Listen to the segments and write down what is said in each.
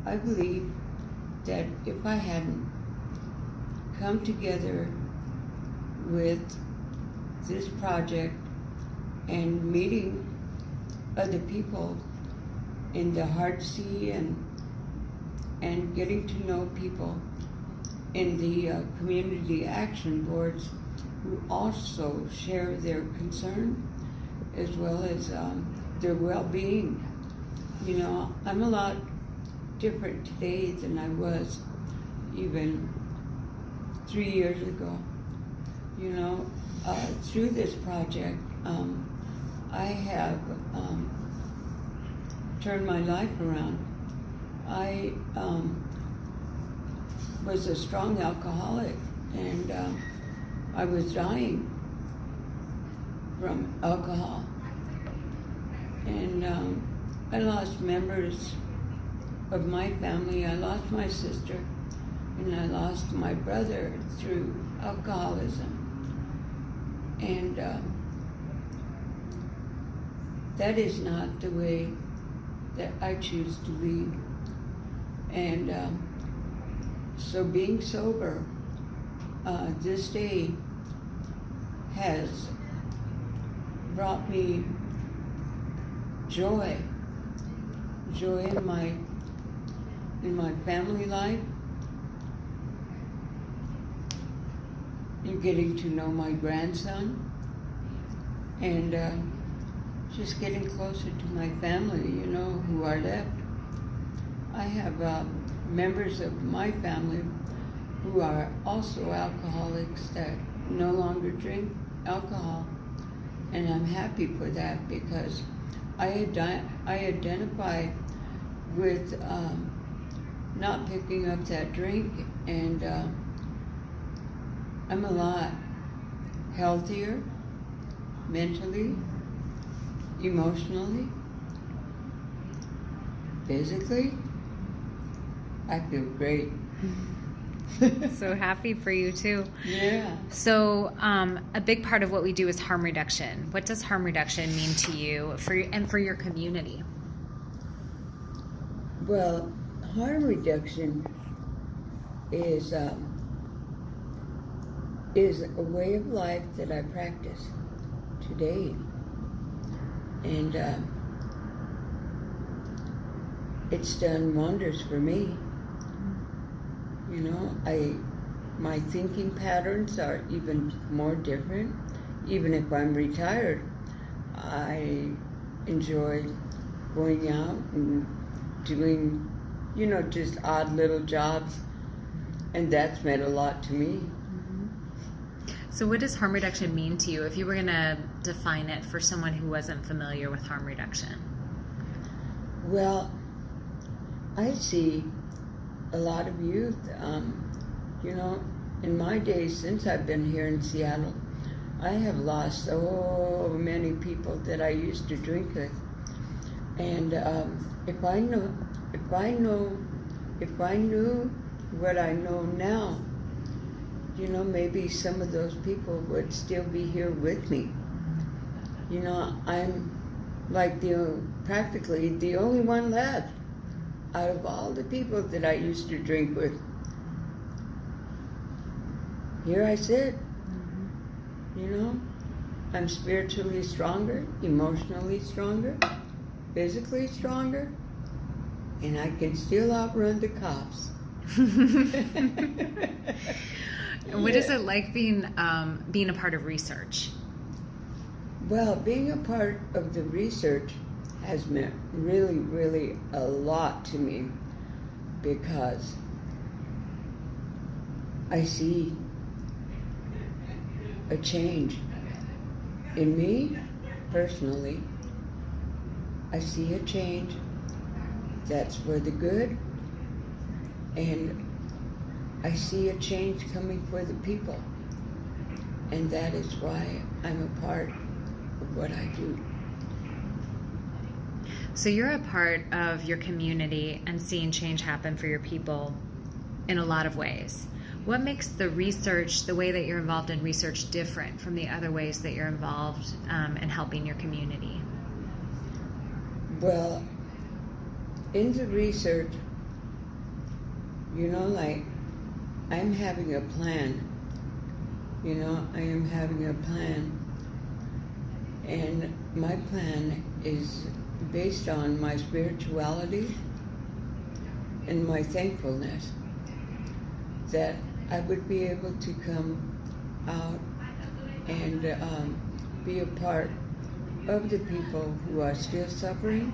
I believe that if I hadn't come together with this project and meeting other people in the HaRTC and getting to know people in the community action boards who also share their concern as well as their well-being. You know, I'm a lot different today than I was even 3 years ago. You know, through this project, I have turned my life around. I was a strong alcoholic, and I was dying from alcohol. And I lost members of my family. I lost my sister, and I lost my brother through alcoholism. And that is not the way that I choose to lead. And so being sober this day has brought me joy in my family life, in getting to know my grandson, and just getting closer to my family, you know, who are left. I have members of my family who are also alcoholics that no longer drink alcohol, and I'm happy for that because I identify with not picking up that drink, and I'm a lot healthier mentally, emotionally, physically. I feel great. So happy for you too. Yeah. So a big part of what we do is harm reduction. What does harm reduction mean to you and for your community? Well, harm reduction is a way of life that I practice today, and it's done wonders for me. You know, my thinking patterns are even more different. Even if I'm retired, I enjoy going out and doing, you know, just odd little jobs, and that's meant a lot to me. So what does harm reduction mean to you if you were going to define it for someone who wasn't familiar with harm reduction? Well, I see a lot of youth, you know, in my days since I've been here in Seattle, I have lost so many people that I used to drink with. And if I knew what I know now, you know, maybe some of those people would still be here with me. You know, I'm like practically the only one left out of all the people that I used to drink with. Here I sit. You know, I'm spiritually stronger, emotionally stronger, physically stronger, and I can still outrun the cops. And what is it like being a part of research? Well, being a part of the research has meant really, really a lot to me, because I see a change in me personally. I see a change that's for the good, and I see a change coming for the people, and that is why I'm a part of what I do. So you're a part of your community and seeing change happen for your people in a lot of ways. What makes the research, the way that you're involved in research, different from the other ways that you're involved in helping your community? Well, in the research, like I'm having a plan. I am having a plan. And my plan is based on my spirituality and my thankfulness that I would be able to come out and be a part of the people who are still suffering.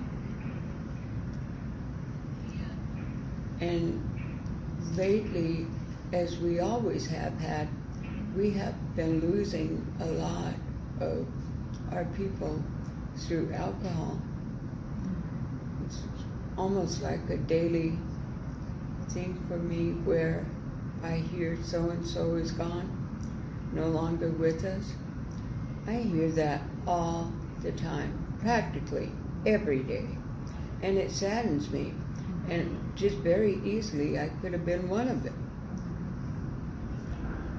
And lately, as we always have had, we have been losing a lot of our people through alcohol. It's almost like a daily thing for me where I hear so-and-so is gone, no longer with us. I hear that all the time, practically every day. And it saddens me. And just very easily, I could have been one of them.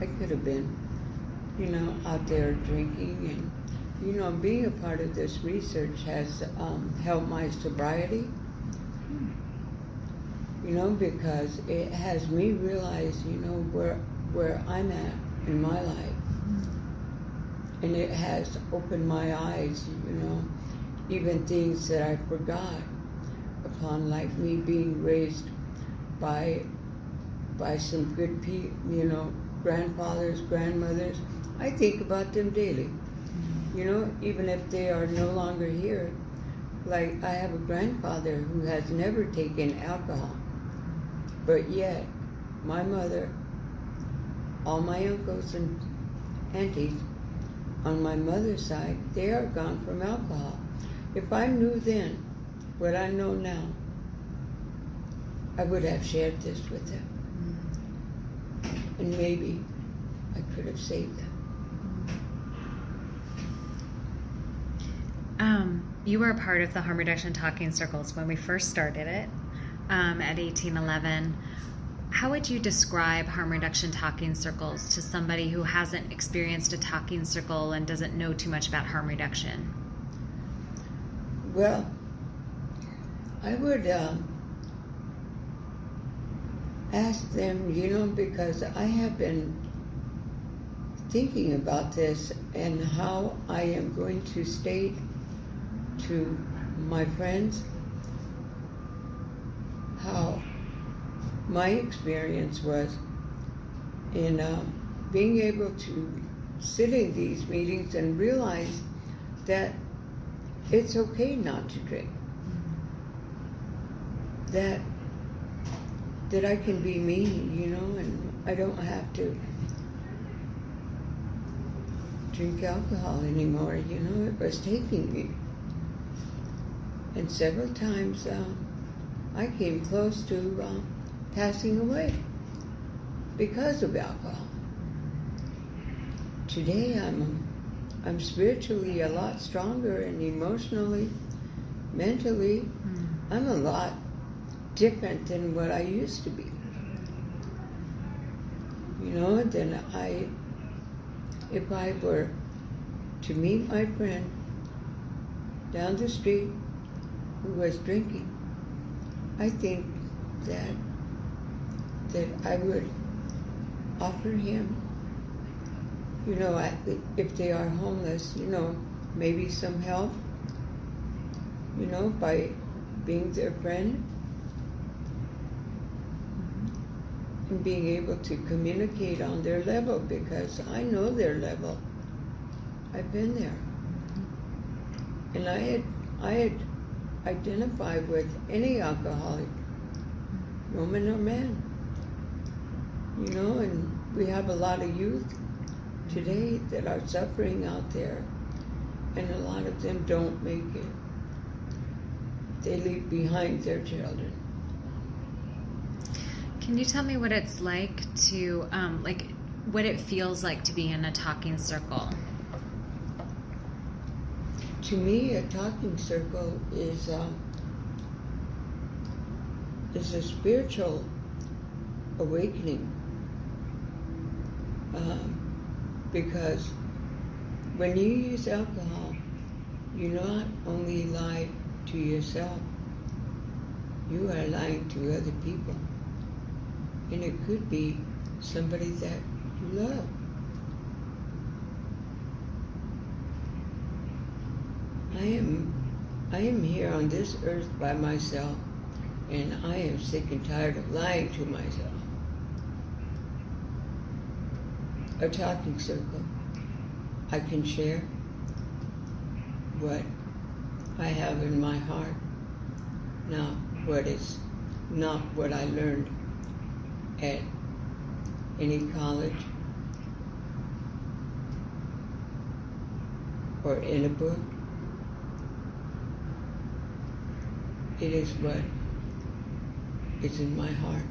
I could have been, out there drinking. And, being a part of this research has helped my sobriety. Because it has me realize, where I'm at in my life. And it has opened my eyes, even things that I forgot upon, like me being raised by some good people, grandfathers, grandmothers. I think about them daily, even if they are no longer here. Like I have a grandfather who has never taken alcohol, but yet my mother, all my uncles and aunties on my mother's side, they are gone from alcohol. If I knew then what I know now, I would have shared this with them. And maybe I could have saved them. You were a part of the Harm Reduction Talking Circles when we first started it at 1811. How would you describe Harm Reduction Talking Circles to somebody who hasn't experienced a talking circle and doesn't know too much about harm reduction? Well, I would ask them, because I have been thinking about this and how I am going to state to my friends how my experience was in being able to sit in these meetings and realize that it's okay not to drink. That I can be me, and I don't have to drink alcohol anymore, it was taking me. And several times I came close to passing away because of alcohol. Today I'm spiritually a lot stronger, and emotionally, mentally, I'm a lot different than what I used to be. Then if I were to meet my friend down the street who was drinking, I think that I would offer him, if they are homeless, maybe some help, by being their friend and being able to communicate on their level, because I know their level. I've been there. And I had identified with any alcoholic, woman or man. And we have a lot of youth today that are suffering out there, and a lot of them don't make it. They leave behind their children. Can you tell me what it's like to, what it feels like to be in a talking circle? To me, a talking circle is a spiritual awakening, because when you use alcohol, you not only lie to yourself, you are lying to other people. And it could be somebody that you love. I am here on this earth by myself, and I am sick and tired of lying to myself. A talking circle. I can share what I have in my heart. Now, what is not what I learned at any college or in a book. It is what is in my heart.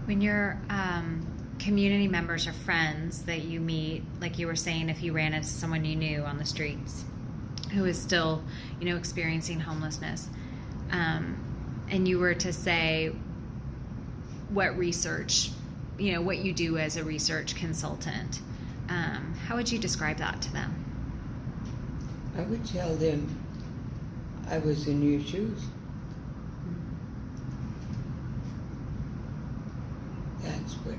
When your community members or friends that you meet, like you were saying, if you ran into someone you knew on the streets who is still, experiencing homelessness, and you were to say what research, what you do as a research consultant, how would you describe that to them? I would tell them I was in your shoes. That's what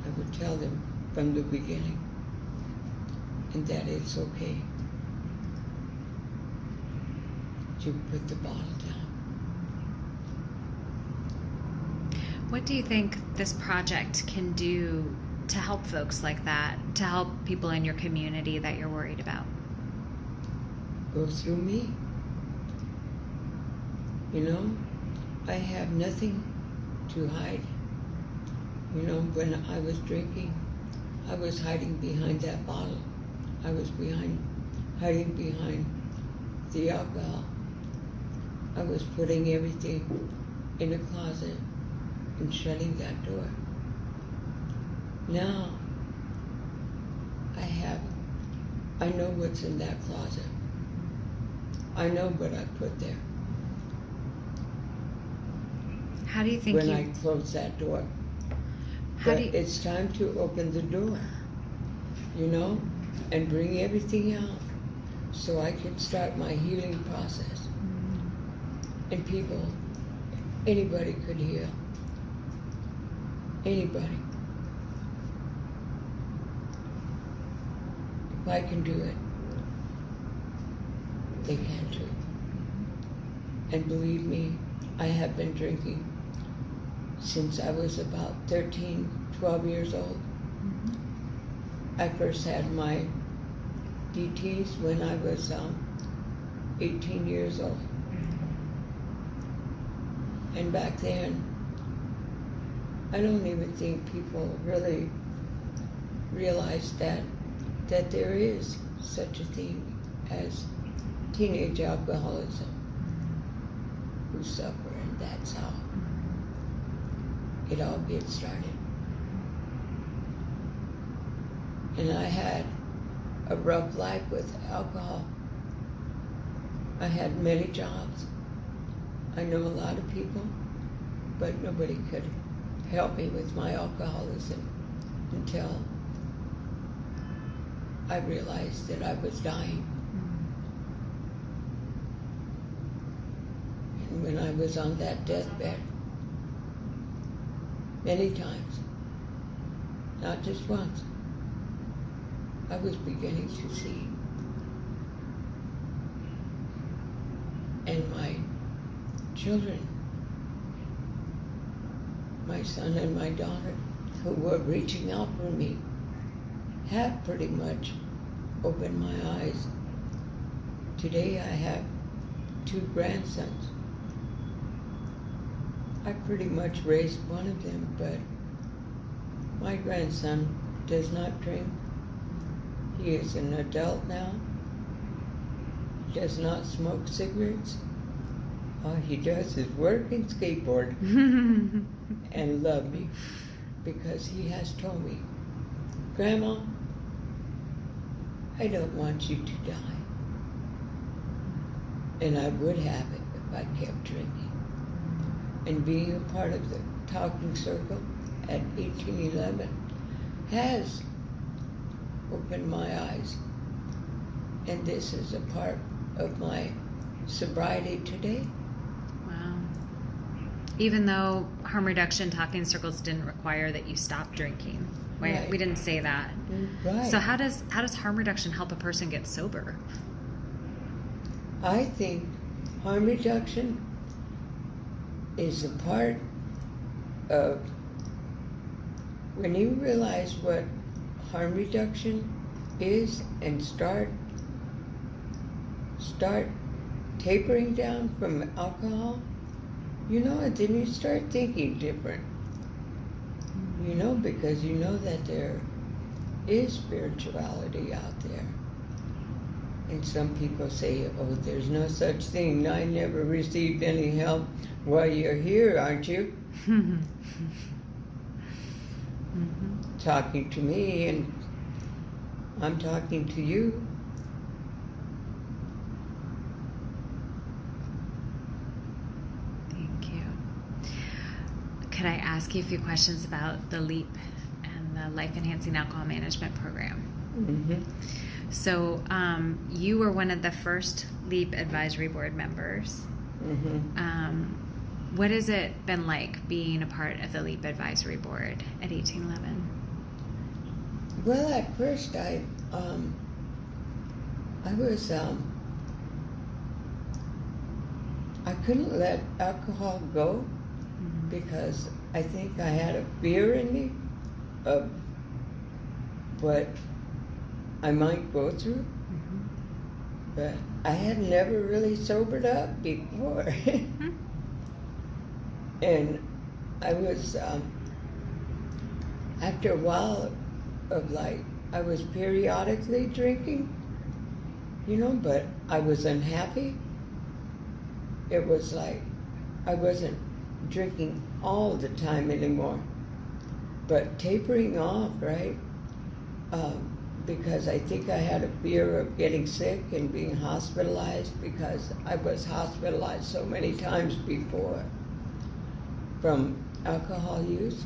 I would tell them from the beginning, and that it's okay to put the bottle down. What do you think this project can do to help folks like that, to help people in your community that you're worried about? Go through me. I have nothing to hide. When I was drinking, I was hiding behind that bottle. I was hiding behind the alcohol. I was putting everything in a closet and shutting that door. Now, I know what's in that closet. I know what I put there. How do you think when I close that door? It's time to open the door, and bring everything out so I can start my healing process. And anybody could heal. Anybody. If I can do it, they can too. And believe me, I have been drinking since I was about 13, 12 years old. I first had my DTs when I was 18 years old. And back then, I don't even think people really realized that there is such a thing as teenage alcoholism who suffer, and that's how it all gets started. And I had a rough life with alcohol. I had many jobs. I know a lot of people, but nobody could help me with my alcoholism until I realized that I was dying. And when I was on that deathbed, many times, not just once, I was beginning to see. And my children, my son and my daughter, who were reaching out for me, have pretty much opened my eyes. Today I have 2 grandsons. I pretty much raised one of them, but my grandson does not drink. He is an adult now. He does not smoke cigarettes. All he does is work and skateboard and love me, because he has told me, Grandma, I don't want you to die. And I would have it if I kept drinking. And being a part of the talking circle at 1811 has opened my eyes. And this is a part of my sobriety today. Wow. Even though harm reduction talking circles didn't require that you stop drinking. Right. We didn't say that. Right. So how does harm reduction help a person get sober? I think harm reduction is a part of when you realize what harm reduction is and start tapering down from alcohol, and then you start thinking different. Because you know that there is spirituality out there. And some people say, oh, there's no such thing. I never received any help. Well, you're here, aren't you? Talking to me, and I'm talking to you. Thank you. Could I ask you a few questions about the LEAP and the Life Enhancing Alcohol Management Program? Mm-hmm. So you were one of the first LEAP Advisory Board members. Mm-hmm. What has it been like being a part of the LEAP Advisory Board at 1811? Well, at first I was I couldn't let alcohol go because I think I had a fear in me of what I might go through. But I had never really sobered up before. And I was, after a while of I was periodically drinking, but I was unhappy. It was like I wasn't drinking all the time anymore, but tapering off, right? Because I think I had a fear of getting sick and being hospitalized because I was hospitalized so many times before from alcohol use.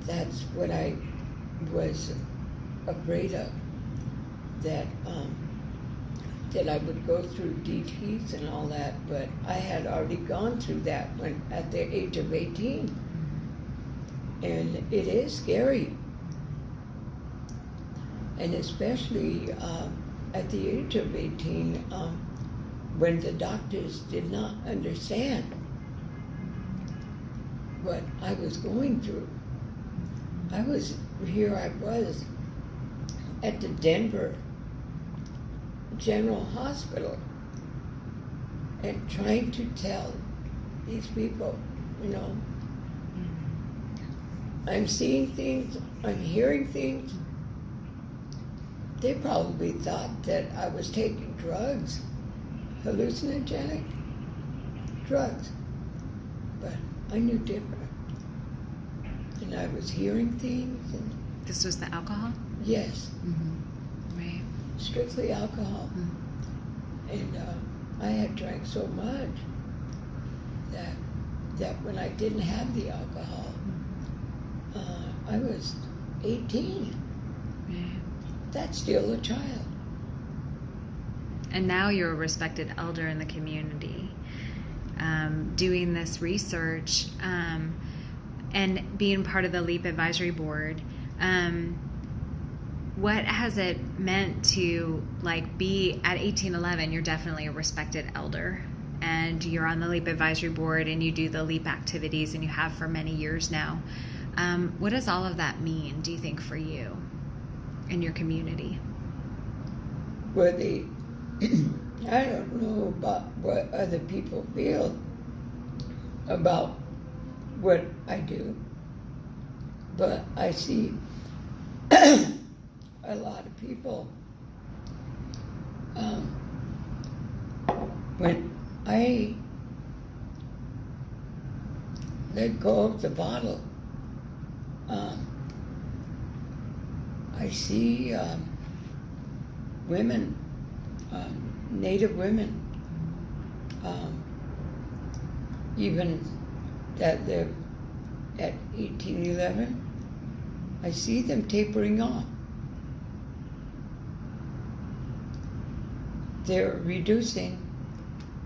That's what I was afraid of, that I would go through DTs and all that, but I had already gone through that when at the age of 18. And it is scary. And especially at the age of 18, when the doctors did not understand what I was going through. I was at the Denver General Hospital and trying to tell these people, I'm seeing things, I'm hearing things. They probably thought that I was taking drugs, hallucinogenic drugs, but I knew different. And I was hearing things. And this was the alcohol? Yes. Mm-hmm. Right. Strictly alcohol. Mm-hmm. And I had drank so much that when I didn't have the alcohol, I was 18. Right. That's still a child. And now you're a respected elder in the community, doing this research and being part of the LEAP Advisory Board. What has it meant to be at 1811? You're definitely a respected elder, and you're on the LEAP Advisory Board, and you do the LEAP activities, and you have for many years now. What does all of that mean, do you think, for you and your community? Well, I don't know about what other people feel about what I do, but I see a lot of people when I let go of the bottle, I see women, Native women, even that live at 1811, I see them tapering off. they're reducing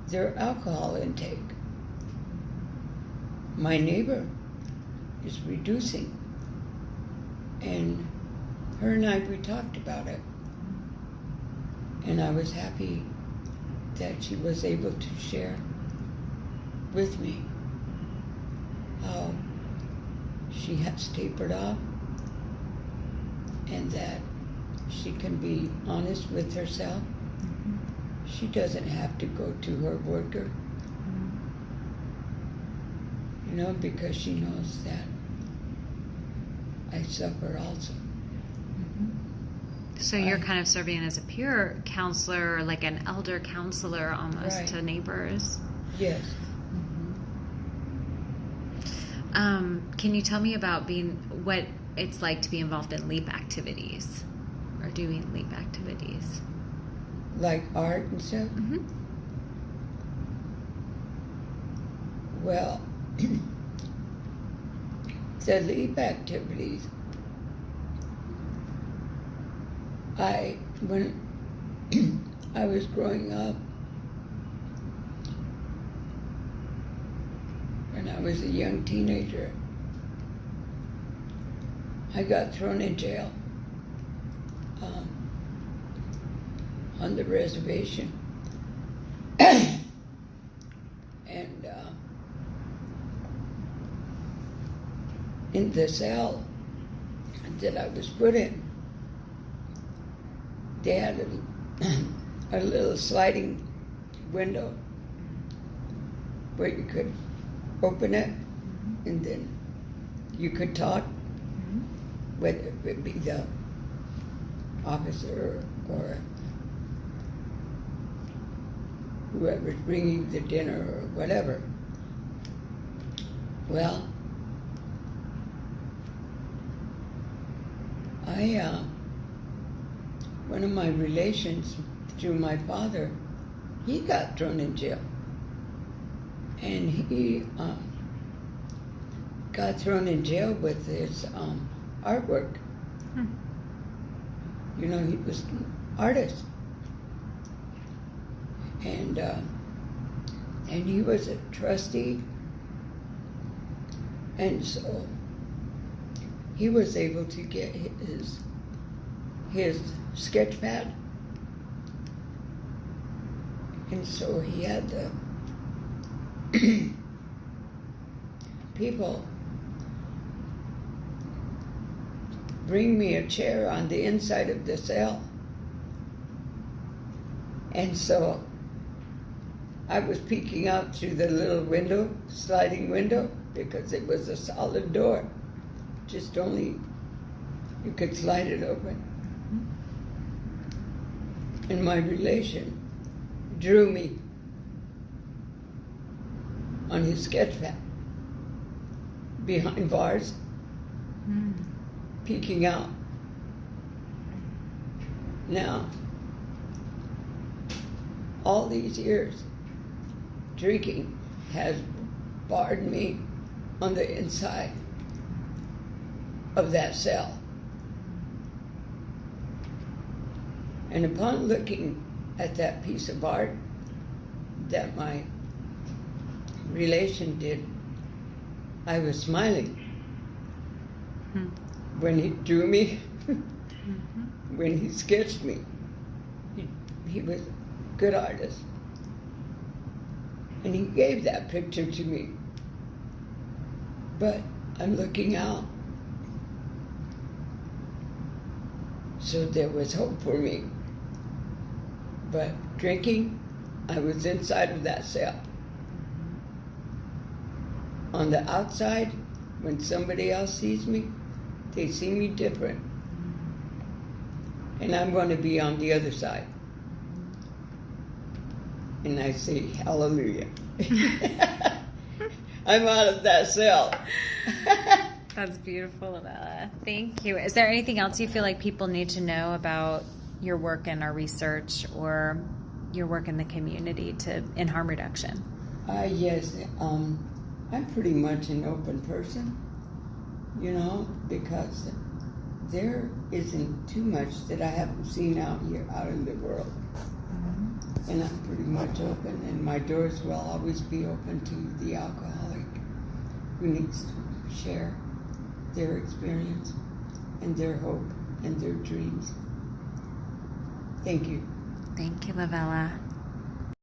their alcohol intake. My neighbor is reducing, and her and I, we talked about it, and I was happy that she was able to share with me how she has tapered off, and that she can be honest with herself. She doesn't have to go to her worker, you know, because she knows that I suffer also. So you're kind of serving as a peer counselor, or like an elder counselor almost, Right. to neighbors. Yes. Can you tell me about what it's like to be involved in LEAP activities, or doing LEAP activities? Like art and stuff? Well, the LEAP activities, when I was growing up, when I was a young teenager, I got thrown in jail on the reservation. And in the cell that I was put in, they had a little sliding window where you could open it, and then you could talk, whether it be the officer or whoever's bringing the dinner or whatever. Well, one of my relations through my father, he got thrown in jail. And he got thrown in jail with his artwork. You know, he was an artist. And he was a trustee. And so he was able to get his sketch pad. And so he had the people bring me a chair on the inside of the cell. And so I was peeking out through the little window, sliding window, because it was a solid door. Just only, you could slide it open. And my relation drew me on his sketch pad behind bars, peeking out. Now, all these years, drinking has barred me on the inside of that cell. And upon looking at that piece of art that my relation did, I was smiling. When he drew me, when he sketched me, he was a good artist. And he gave that picture to me. But I'm looking out. So there was hope for me. But drinking, I was inside of that cell. On the outside, when somebody else sees me, they see me different. And I'm going to be on the other side. And I say, hallelujah. I'm out of that cell. That's beautiful, Lovella. Thank you. Is there anything else you feel like people need to know about your work in our research or your work in the community in harm reduction? Yes. I'm pretty much an open person, you know, because there isn't too much that I haven't seen out here, out in the world. And I'm pretty much open, and my doors will always be open to the alcoholic who needs to share their experience and their hope and their dreams. Thank you. Thank you, Lovella.